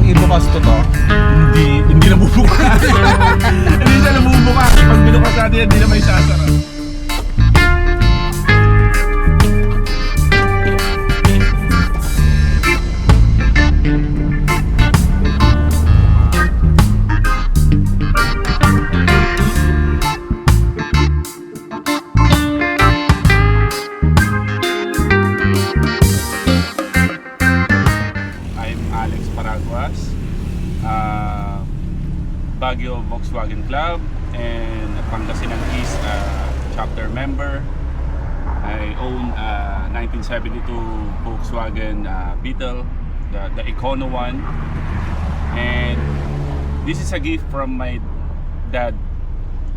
ibukas ko to, hindi nabubukas. Hindi siya nabubukas. Pag binukas natin yan, hindi na may sasara. Baguio Volkswagen Club and Pangasinan East chapter member. I own a 1972 Volkswagen Beetle, the Econo one, and this is a gift from my dad.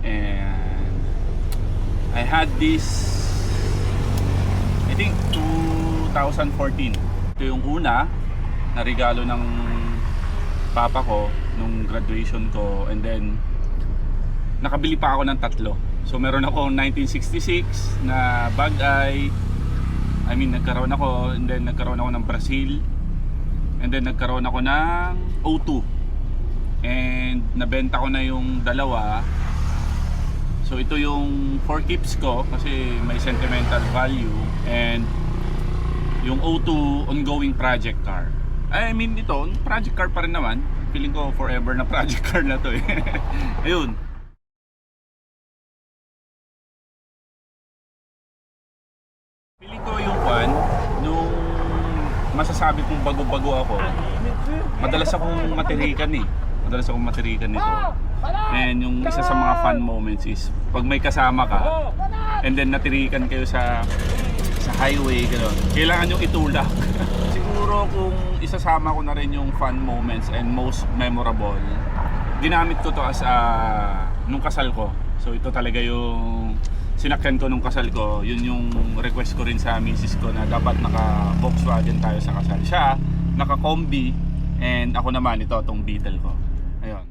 And I had this, I think 2014. Ito yung una na regalo ng papa ko nung graduation ko, and then nakabili pa ako ng tatlo. So meron ako 1966 na Bag-Eye, nagkaroon ako, and then nagkaroon ako ng Brazil, and then nagkaroon ako ng O2, and nabenta ko na yung dalawa. So ito yung for keeps ko kasi may sentimental value, and yung O2 ongoing project car. Ito project car pa rin naman. Feeling ko forever na project car na to eh. Ayun. Feeling ko yung nung masasabi kong bago-bago ako, madalas akong matirikan eh. Madalas akong matirikan nito. And yung isa sa mga fun moments is pag may kasama ka and then natirikan kayo sa highway, gano'n, kailangan yung itulak. Siguro kung isasama ko na rin yung fun moments and most memorable, ginamit ko to as nung kasal ko. So ito talaga yung sinakyan ko nung kasal ko. Yun yung request ko rin sa misis ko na dapat naka Volkswagen tayo sa kasal. Siya naka Combi, and ako naman ito, tong Beetle ko. Ayun.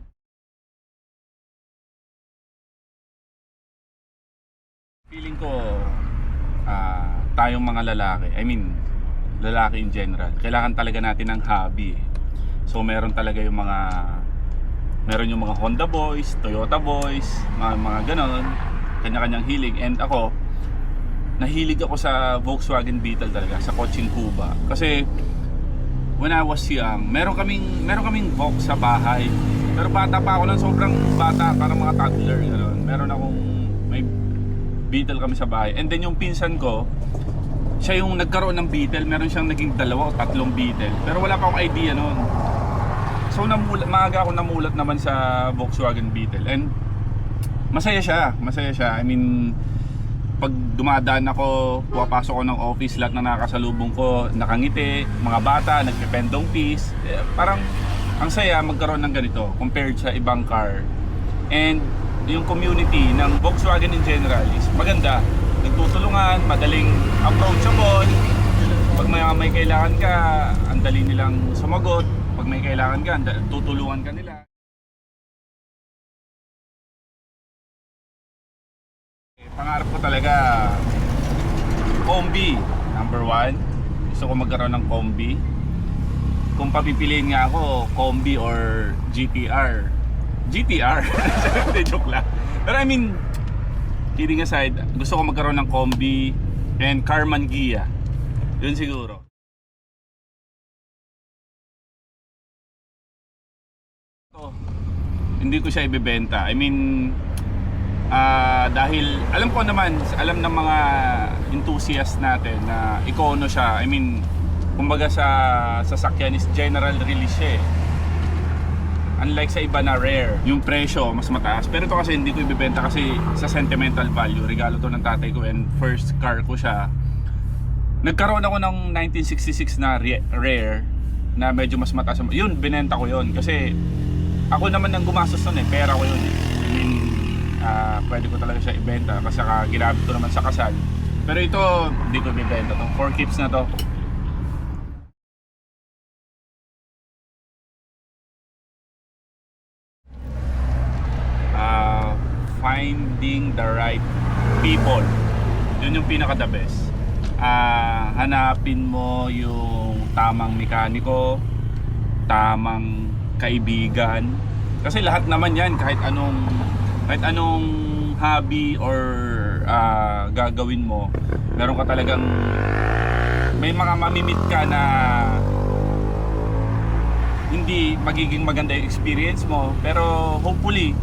Feeling ko tayong mga lalaki, lalaki in general, kailangan talaga natin ng hobby. So meron talaga yung meron yung mga Honda boys, Toyota boys, mga ganon, kanya-kanyang hilig. And ako, nahilig ako sa Volkswagen Beetle talaga, sa kotseng Kuba. Kasi when I was young, meron kaming Vox sa bahay. Pero bata pa ako, ng sobrang bata, parang mga toddler, ganon. May Beetle kami sa bahay. And then yung pinsan ko, siya yung nagkaroon ng Beetle. Meron siyang naging 2 o 3 Beetle. Pero wala pa akong idea noon. So maaga ako namulat naman sa Volkswagen Beetle. And masaya siya. Pag dumadaan ako, pumapasok ko ng office, lahat na nakakasalubong ko nakangiti, mga bata, nagpipendong peace. Parang ang saya magkaroon ng ganito compared sa ibang car. And yung community ng Volkswagen in general is maganda. Nagtutulungan, madaling approachable. Pag may kailangan ka, ang dali nilang sumagot. Pag may kailangan ka, tutulungan ka nila. Pangarap ko talaga Combi, number 1. Gusto ko magkaroon ng Combi. Kung papipiliin nga ako, Combi or GTR. Joke lang. Pero kidding aside, gusto ko magkaroon ng Combi and Karmann Ghia. Yun siguro. Hindi ko siya ibebenta. Dahil alam ng mga enthusiast natin na Econo siya. Kumbaga sa sasakyan is general release siya eh. Unlike sa iba na rare, yung presyo mas mataas. Pero ito kasi hindi ko ibebenta kasi sa sentimental value. Regalo to ng tatay ko and first car ko siya. Nagkaroon ako ng 1966 na rare na medyo mas mataas. Yun, binenta ko yun kasi ako naman ang gumastos nun eh. Pera ko yun eh. Pwede ko talaga siya ibenta kasi ginamit ko naman sa kasal. Pero ito, hindi ko ibebenta to. 4 keeps na to. Finding the right people, yun yung pinaka the best. Hanapin mo yung tamang mekaniko, tamang kaibigan. Kasi lahat naman yan, kahit anong hobby or gagawin mo, meron ka talagang, may mga mamimit ka na hindi magiging maganda yung experience mo, pero hopefully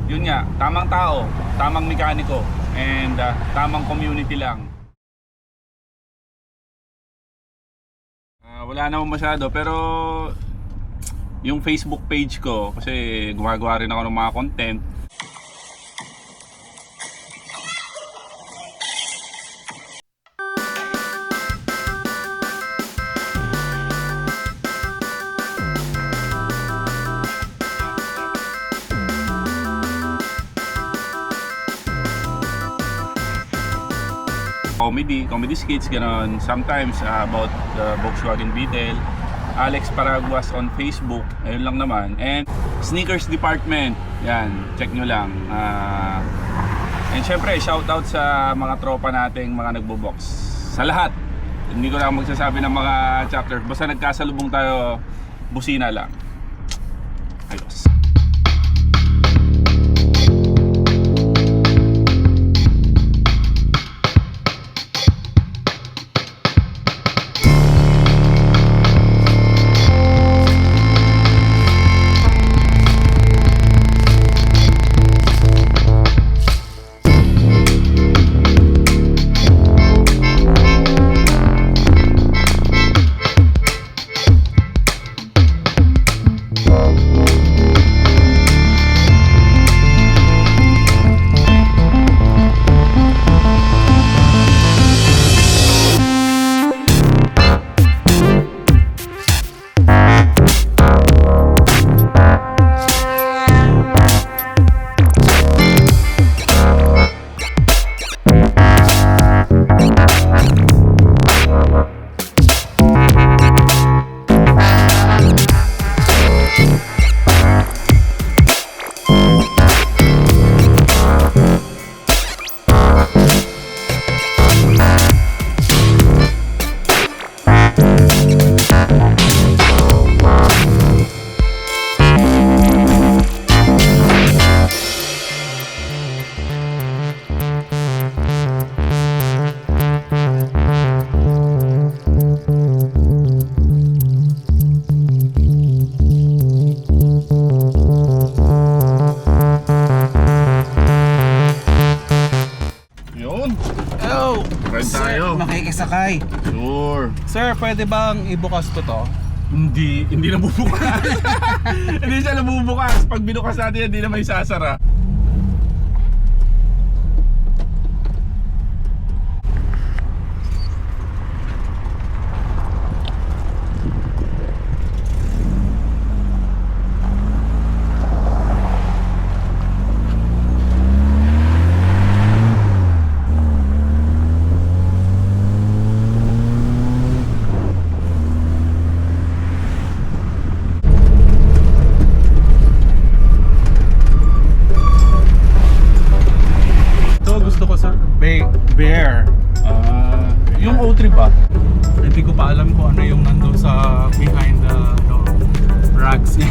yun nga, tamang tao, tamang mekaniko, and tamang community lang. Wala naman masyado, pero yung Facebook page ko, kasi gumagawa rin ako ng mga content. Comedy skits, ganon. Sometimes about the Volkswagen Beetle. Alex Paraguas on Facebook, ayun lang naman. And Sneakers Department, yan, check nyo lang. And syempre, shoutout sa mga tropa nating mga nagbo-box. Sa lahat, hindi ko lang magsasabi ng mga chapter. Basta nagkasalubong tayo, busina lang. Ayos. Makikisakay. Sure. Sir, pwede bang ibukas ko to? Hindi nabubukas. Hindi siya nabubukas. Pag binukas natin, hindi na may sasara. Bear. Yung O3 ba? Hindi ko pa alam kung ano yung nandun sa behind the rags niya.